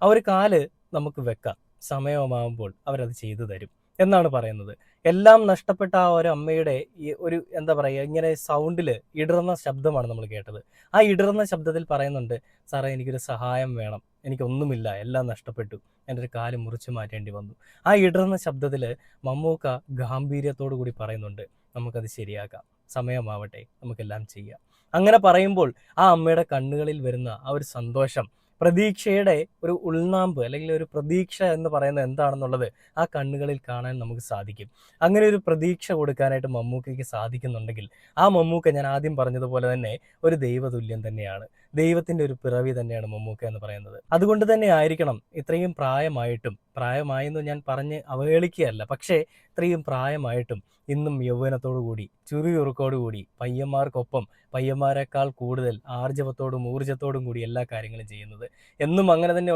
ആ ഒരു കാല് നമുക്ക് വെക്കാം. സമയമാകുമ്പോൾ അവരത് ചെയ്തു തരും എന്നാണ് പറയുന്നത്. എല്ലാം നഷ്ടപ്പെട്ട ആ ഒരു അമ്മയുടെ ഈ ഒരു എന്താ പറയുക, ഇങ്ങനെ സൗണ്ടിൽ ഇടറുന്ന ശബ്ദമാണ് നമ്മൾ കേട്ടത്. ആ ഇടറുന്ന ശബ്ദത്തിൽ പറയുന്നുണ്ട്, സാറേ എനിക്കൊരു സഹായം വേണം, എനിക്കൊന്നുമില്ല, എല്ലാം നഷ്ടപ്പെട്ടു, എൻ്റെ ഒരു കാല് മുറിച്ചു മാറ്റേണ്ടി വന്നു. ആ ഇടറുന്ന ശബ്ദത്തിൽ മമ്മൂക്ക ഗാംഭീര്യത്തോടു കൂടി പറയുന്നുണ്ട്, നമുക്കത് ശരിയാക്കാം, സമയമാവട്ടെ, നമുക്കെല്ലാം ചെയ്യാം. അങ്ങനെ പറയുമ്പോൾ ആ അമ്മയുടെ കണ്ണുകളിൽ വരുന്ന ആ ഒരു സന്തോഷം, പ്രതീക്ഷയുടെ ഒരു ഉൾനാമ്പ് അല്ലെങ്കിൽ ഒരു പ്രതീക്ഷ എന്ന് പറയുന്നത് എന്താണെന്നുള്ളത് ആ കണ്ണുകളിൽ കാണാൻ നമുക്ക് സാധിക്കും. അങ്ങനെ ഒരു പ്രതീക്ഷ കൊടുക്കാനായിട്ട് മമ്മൂക്കയ്ക്ക് സാധിക്കുന്നുണ്ടെങ്കിൽ ആ മമ്മൂക്ക, ഞാൻ ആദ്യം പറഞ്ഞതുപോലെ തന്നെ, ഒരു ദൈവതുല്യം തന്നെയാണ്. ദൈവത്തിൻ്റെ ഒരു പിറവി തന്നെയാണ് മമ്മൂക്ക എന്ന് പറയുന്നത്. അതുകൊണ്ട് തന്നെ ആയിരിക്കണം ഇത്രയും പ്രായമായിട്ടും, പ്രായമായെന്ന് ഞാൻ പറഞ്ഞ് അവഹേളിക്കുകയല്ല, പക്ഷേ ഇത്രയും പ്രായമായിട്ടും ഇന്നും യൗവനത്തോടു കൂടി, ചുറുചുറുക്കോടു കൂടി, പയ്യന്മാർക്കൊപ്പം പയ്യന്മാരെക്കാൾ കൂടുതൽ ആർജവത്തോടും ഊർജ്ജത്തോടും കൂടി എല്ലാ കാര്യങ്ങളും ചെയ്യുന്നത്. എന്നും അങ്ങനെ തന്നെ